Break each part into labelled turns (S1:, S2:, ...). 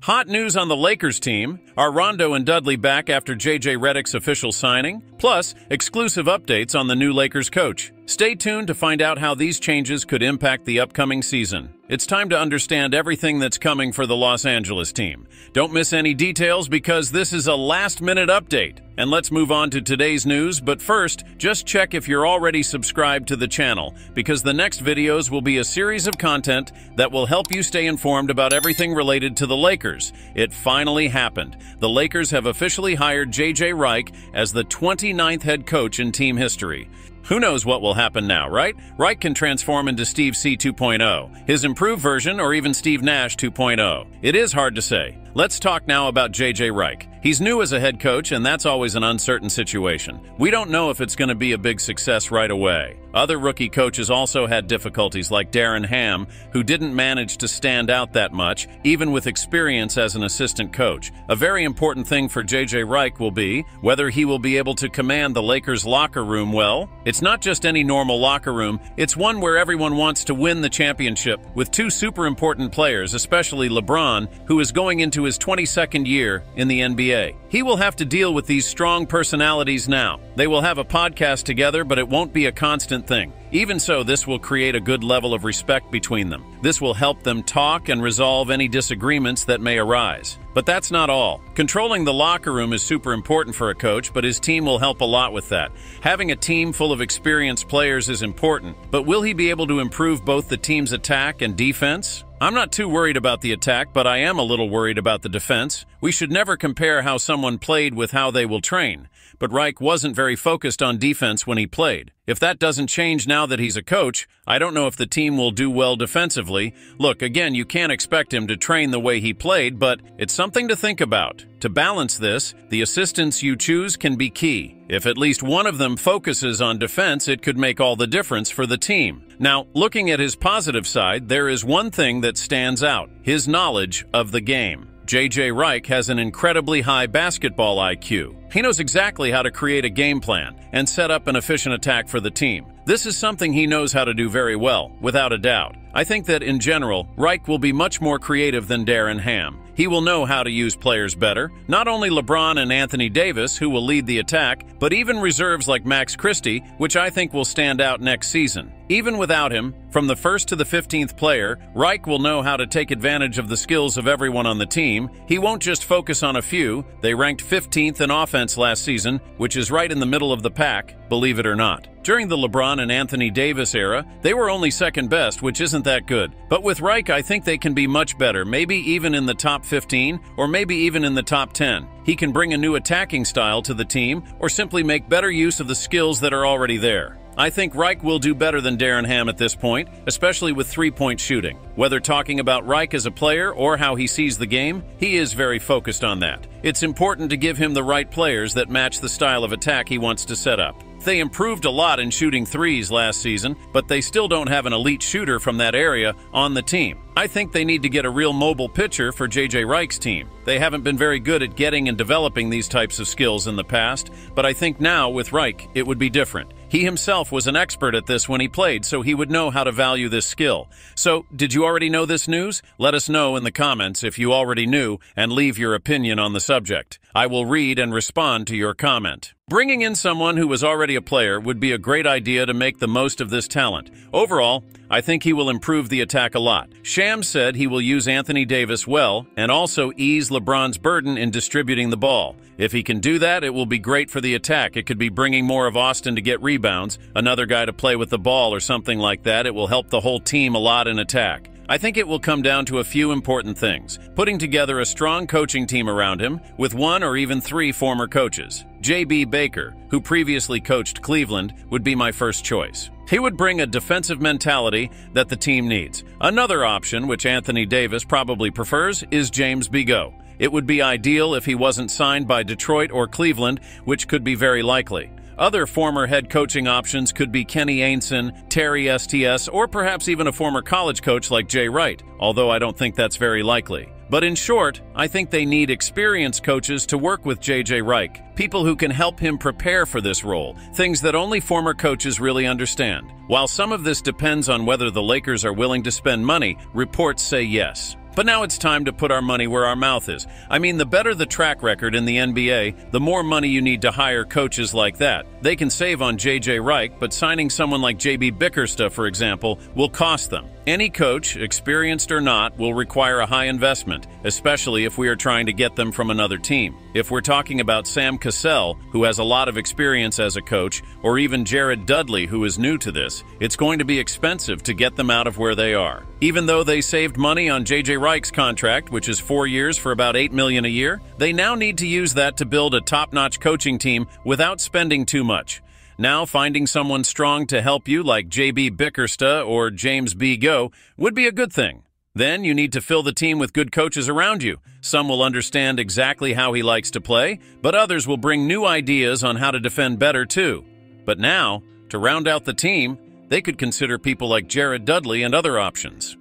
S1: Hot news on the Lakers team. Are Rondo and Dudley back after JJ Redick's official signing? Plus, exclusive updates on the new Lakers coach. Stay tuned to find out how these changes could impact the upcoming season. It's time to understand everything that's coming for the Los Angeles team. Don't miss any details because this is a last-minute update. And let's move on to today's news, but first, just check if you're already subscribed to the channel, because the next videos will be a series of content that will help you stay informed about everything related to the Lakers. It finally happened. The Lakers have officially hired JJ Redick as the 29th head coach in team history. Who knows what will happen now, right? Redick can transform into Steve C 2.0, his improved version, or even Steve Nash 2.0. It is hard to say. Let's talk now about JJ Redick. He's new as a head coach, and that's always an uncertain situation. We don't know if it's going to be a big success right away. Other rookie coaches also had difficulties, like Darren Ham, who didn't manage to stand out that much, even with experience as an assistant coach. A very important thing for JJ Redick will be whether he will be able to command the Lakers' locker room well. It's not just any normal locker room, it's one where everyone wants to win the championship, with two super important players, especially LeBron, who is going into his 22nd year in the NBA. He will have to deal with these strong personalities now. They will have a podcast together, but it won't be a constant thing. Even so, this will create a good level of respect between them. This will help them talk and resolve any disagreements that may arise. But that's not all. Controlling the locker room is super important for a coach, but his team will help a lot with that. Having a team full of experienced players is important, but will he be able to improve both the team's attack and defense? I'm not too worried about the attack, but I am a little worried about the defense. We should never compare how someone played with how they will train. But Redick wasn't very focused on defense when he played. If that doesn't change now that he's a coach, I don't know if the team will do well defensively. Look, again, you can't expect him to train the way he played, but it's something to think about. To balance this, the assistants you choose can be key. If at least one of them focuses on defense, it could make all the difference for the team. Now, looking at his positive side, there is one thing that stands out: his knowledge of the game. JJ Redick has an incredibly high basketball IQ. He knows exactly how to create a game plan and set up an efficient attack for the team. This is something he knows how to do very well, without a doubt. I think that in general, Redick will be much more creative than Darren Ham. He will know how to use players better, not only LeBron and Anthony Davis, who will lead the attack, but even reserves like Max Christie, which I think will stand out next season. Even without him, from the 1st to the 15th player, Redick will know how to take advantage of the skills of everyone on the team. He won't just focus on a few. They ranked 15th in offense last season, which is right in the middle of the pack, believe it or not. During the LeBron and Anthony Davis era, they were only second best, which isn't that good. But with Redick, I think they can be much better, maybe even in the top 15, or maybe even in the top 10. He can bring a new attacking style to the team, or simply make better use of the skills that are already there. I think Redick will do better than Darren Ham at this point, especially with three-point shooting. Whether talking about Redick as a player or how he sees the game, he is very focused on that. It's important to give him the right players that match the style of attack he wants to set up. They improved a lot in shooting threes last season, but they still don't have an elite shooter from that area on the team. I think they need to get a real mobile pitcher for JJ Redick's team. They haven't been very good at getting and developing these types of skills in the past, but I think now with Redick, it would be different. He himself was an expert at this when he played, so he would know how to value this skill. So, did you already know this news? Let us know in the comments if you already knew, and leave your opinion on the subject. I will read and respond to your comment. Bringing in someone who was already a player would be a great idea to make the most of this talent. Overall, I think he will improve the attack a lot. Shams said he will use Anthony Davis well and also ease LeBron's burden in distributing the ball. If he can do that, it will be great for the attack. It could be bringing more of Austin to get rebounds, another guy to play with the ball or something like that. It will help the whole team a lot in attack. I think it will come down to a few important things. Putting together a strong coaching team around him with one or even three former coaches. J.B. Baker, who previously coached Cleveland, would be my first choice. He would bring a defensive mentality that the team needs. Another option, which Anthony Davis probably prefers, is James Bigot. It would be ideal if he wasn't signed by Detroit or Cleveland, which could be very likely. Other former head coaching options could be Kenny Ainson, Terry STS, or perhaps even a former college coach like Jay Wright, although I don't think that's very likely. But in short, I think they need experienced coaches to work with JJ Redick, people who can help him prepare for this role, things that only former coaches really understand. While some of this depends on whether the Lakers are willing to spend money, reports say yes. But now it's time to put our money where our mouth is. I mean, the better the track record in the NBA, the more money you need to hire coaches like that. They can save on JJ Redick, but signing someone like JB Bickerstaff, for example, will cost them. Any coach, experienced or not, will require a high investment, especially if we are trying to get them from another team. If we're talking about Sam Cassell, who has a lot of experience as a coach, or even Jared Dudley, who is new to this, it's going to be expensive to get them out of where they are. Even though they saved money on JJ Redick's contract, which is 4 years for about $8 million a year, they now need to use that to build a top-notch coaching team without spending too much. Now, finding someone strong to help you like JB Bickerstaff or James B. Go would be a good thing. Then you need to fill the team with good coaches around you. Some will understand exactly how he likes to play, but others will bring new ideas on how to defend better too. But now, to round out the team, they could consider people like Jared Dudley and other options.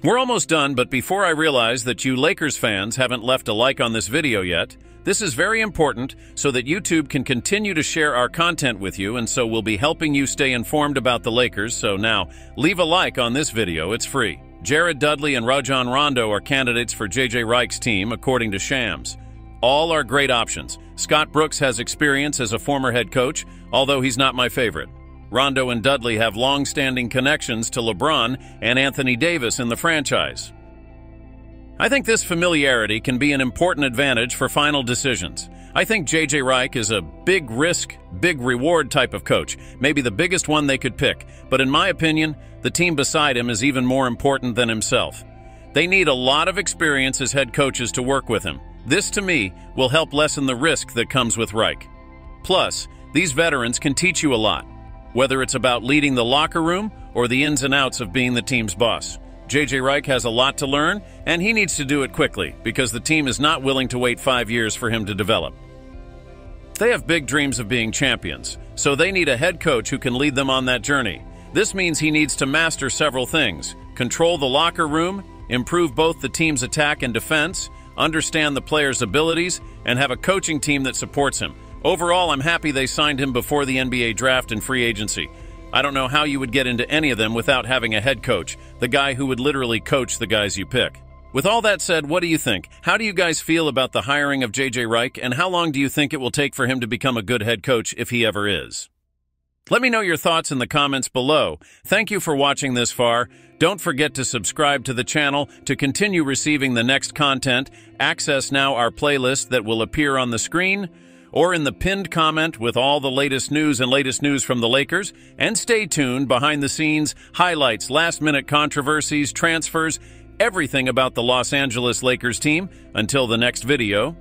S1: We're almost done, but before I realize that you Lakers fans haven't left a like on this video yet, this is very important so that YouTube can continue to share our content with you, and so we'll be helping you stay informed about the Lakers. So now, leave a like on this video, it's free. Jared Dudley and Rajon Rondo are candidates for JJ Redick's team, according to Shams. All are great options. Scott Brooks has experience as a former head coach, although he's not my favorite. Rondo and Dudley have long-standing connections to LeBron and Anthony Davis in the franchise. I think this familiarity can be an important advantage for final decisions. I think JJ Redick is a big risk, big reward type of coach, maybe the biggest one they could pick, but in my opinion, the team beside him is even more important than himself. They need a lot of experience as head coaches to work with him. This, to me, will help lessen the risk that comes with Redick. Plus, these veterans can teach you a lot, whether it's about leading the locker room or the ins and outs of being the team's boss. JJ Redick has a lot to learn, and he needs to do it quickly because the team is not willing to wait 5 years for him to develop. They have big dreams of being champions, so they need a head coach who can lead them on that journey. This means he needs to master several things: control the locker room, improve both the team's attack and defense, understand the players' abilities, and have a coaching team that supports him. Overall, I'm happy they signed him before the NBA draft and free agency. I don't know how you would get into any of them without having a head coach, the guy who would literally coach the guys you pick. With all that said, what do you think? How do you guys feel about the hiring of JJ Redick, and how long do you think it will take for him to become a good head coach if he ever is? Let me know your thoughts in the comments below. Thank you for watching this far. Don't forget to subscribe to the channel to continue receiving the next content. Access now our playlist that will appear on the screen or in the pinned comment with all the latest news from the Lakers. And stay tuned behind the scenes, highlights, last-minute controversies, transfers, everything about the Los Angeles Lakers team. Until the next video,